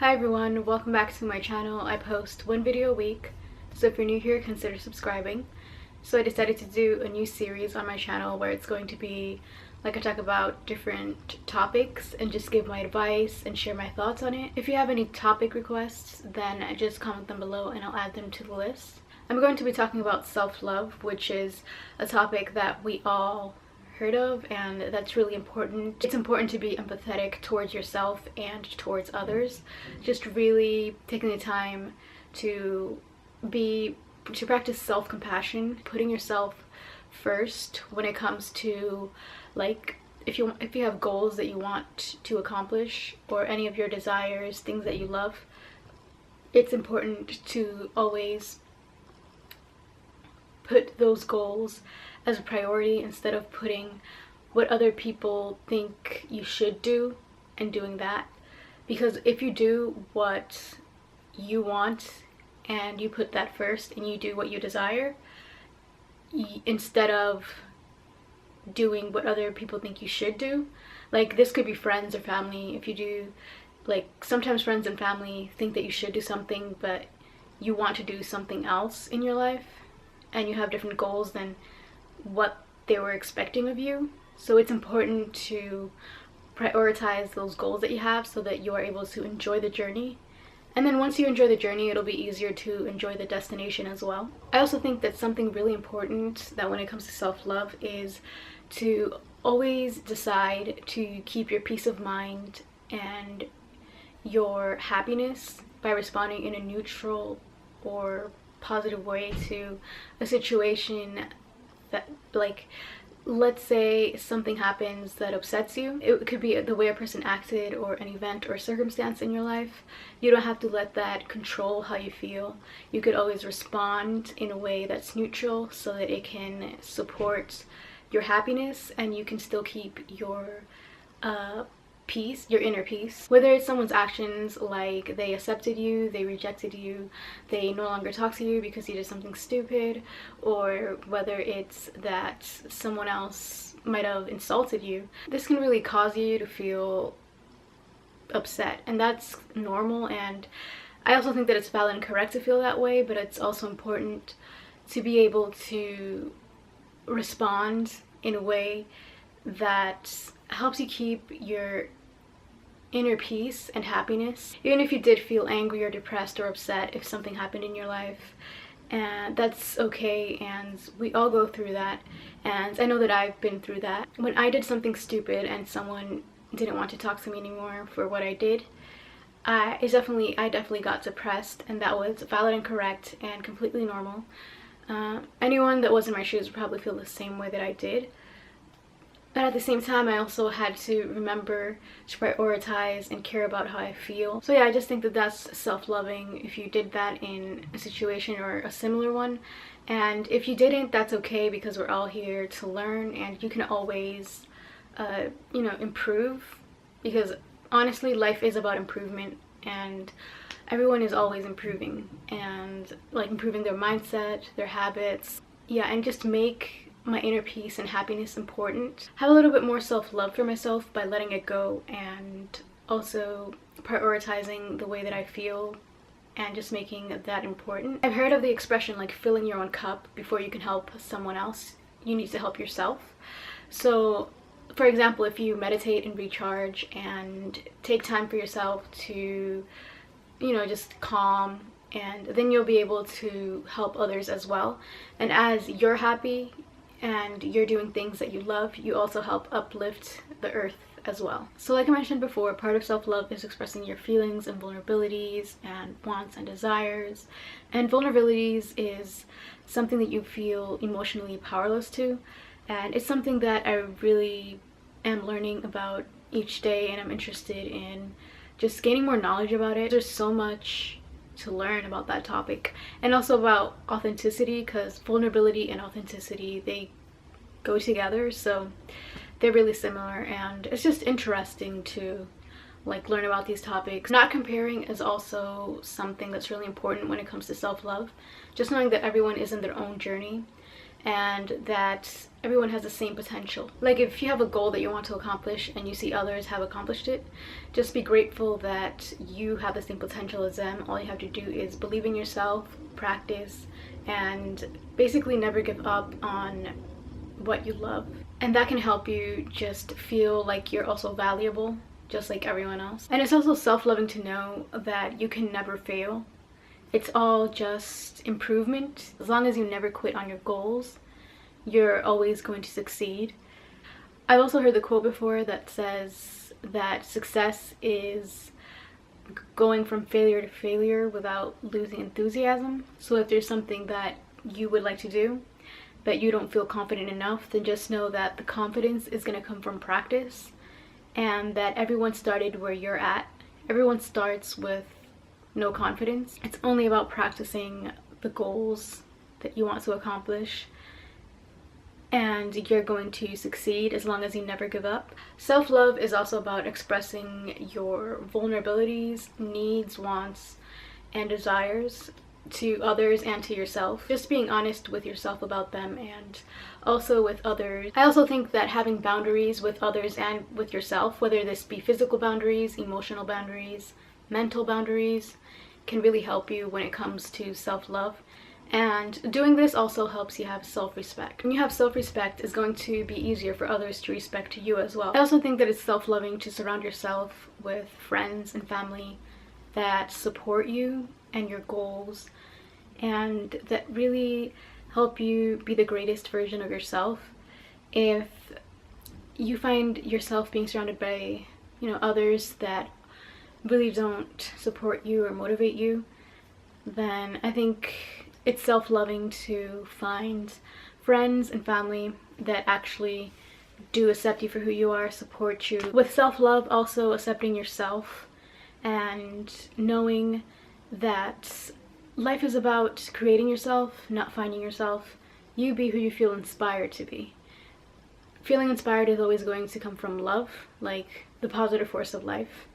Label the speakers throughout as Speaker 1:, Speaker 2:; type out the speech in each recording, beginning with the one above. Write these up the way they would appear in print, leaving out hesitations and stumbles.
Speaker 1: Hi everyone, welcome back to my channel. I post one video a week, so if you're new here, consider subscribing. So I decided to do a new series on my channel where it's going to be like I talk about different topics and just give my advice and share my thoughts on it. If you have any topic requests, then just comment them below and I'll add them to the list. I'm going to be talking about self-love, which is a topic that we all heard of, and that's really important. It's important to be empathetic towards yourself and towards others. Just really taking the time to practice self-compassion, putting yourself first when it comes to, like, if you have goals that you want to accomplish or any of your desires, things that you love, it's important to always put those goals as a priority instead of putting what other people think you should do and doing that. Because if you do what you want and you put that first and you do what you desire instead of doing what other people think you should do, like this could be friends or family. If you do, like, sometimes friends and family think that you should do something but you want to do something else in your life and you have different goals than what they were expecting of you. So it's important to prioritize those goals that you have so that you are able to enjoy the journey. And then once you enjoy the journey, it'll be easier to enjoy the destination as well. I also think that something really important that when it comes to self-love is to always decide to keep your peace of mind and your happiness by responding in a neutral or positive way to a situation that, like, let's say something happens that upsets you. It could be the way a person acted or an event or circumstance in your life. You don't have to let that control how you feel. You could always respond in a way that's neutral so that it can support your happiness and you can still keep your peace, your inner peace. Whether it's someone's actions, like they accepted you, they rejected you, they no longer talk to you because you did something stupid, or whether it's that someone else might have insulted you, this can really cause you to feel upset, and that's normal. And I also think that it's valid and correct to feel that way, but it's also important to be able to respond in a way that helps you keep your inner peace and happiness. Even if you did feel angry or depressed or upset if something happened in your life, and that's okay, and we all go through that, and I know that I've been through that. When I did something stupid and someone didn't want to talk to me anymore for what I did, I definitely got depressed, and that was valid and correct and completely normal. Anyone that was in my shoes would probably feel the same way that I did. But at the same time, I also had to remember to prioritize and care about how I feel. So yeah, I just think that that's self-loving if you did that in a situation or a similar one. And if you didn't, that's okay, because we're all here to learn and you can always, improve. Because honestly, life is about improvement and everyone is always improving, and like improving their mindset, their habits. Yeah, and just make my inner peace and happiness important. Have a little bit more self-love for myself by letting it go and also prioritizing the way that I feel and just making that important. I've heard of the expression like filling your own cup before you can help someone else. You need to help yourself. So for example, if you meditate and recharge and take time for yourself to, just calm, and then you'll be able to help others as well. And as you're happy and you're doing things that you love, you also help uplift the earth as well. So like I mentioned before, part of self-love is expressing your feelings and vulnerabilities and wants and desires. And vulnerabilities is something that you feel emotionally powerless to, and it's something that I really am learning about each day, and I'm interested in just gaining more knowledge about it. There's so much to learn about that topic, and also about authenticity, because vulnerability and authenticity, they go together, so they're really similar, and it's just interesting to like learn about these topics. Not comparing is also something that's really important when it comes to self-love. Just knowing that everyone is in their own journey and that everyone has the same potential. Like if you have a goal that you want to accomplish and you see others have accomplished it, just be grateful that you have the same potential as them. All you have to do is believe in yourself, practice, and basically never give up on what you love. And that can help you just feel like you're also valuable, just like everyone else. And it's also self-loving to know that you can never fail. It's all just improvement. As long as you never quit on your goals, you're always going to succeed. I've also heard the quote before that says that success is going from failure to failure without losing enthusiasm. So if there's something that you would like to do but you don't feel confident enough, then just know that the confidence is going to come from practice, and that everyone started where you're at. Everyone starts with no confidence. It's only about practicing the goals that you want to accomplish, and you're going to succeed as long as you never give up. Self-love is also about expressing your vulnerabilities, needs, wants, and desires to others and to yourself. Just being honest with yourself about them and also with others. I also think that having boundaries with others and with yourself, whether this be physical boundaries, emotional boundaries, mental boundaries, can really help you when it comes to self-love. And doing this also helps you have self-respect. When you have self-respect, it's going to be easier for others to respect you as well. I also think that it's self-loving to surround yourself with friends and family that support you and your goals, and that really help you be the greatest version of yourself. If you find yourself being surrounded by, others that really don't support you or motivate you, then I think it's self-loving to find friends and family that actually do accept you for who you are, support you. With self-love, also accepting yourself and knowing that life is about creating yourself, not finding yourself. You be who you feel inspired to be. Feeling inspired is always going to come from love, like the positive force of life.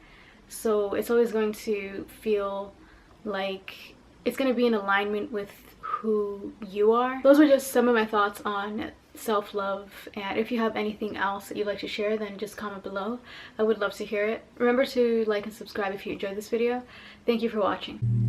Speaker 1: So it's always going to feel like it's going to be in alignment with who you are. Those were just some of my thoughts on self-love, and if you have anything else that you'd like to share, then just comment below. I would love to hear it. Remember to like and subscribe if you enjoyed this video. Thank you for watching.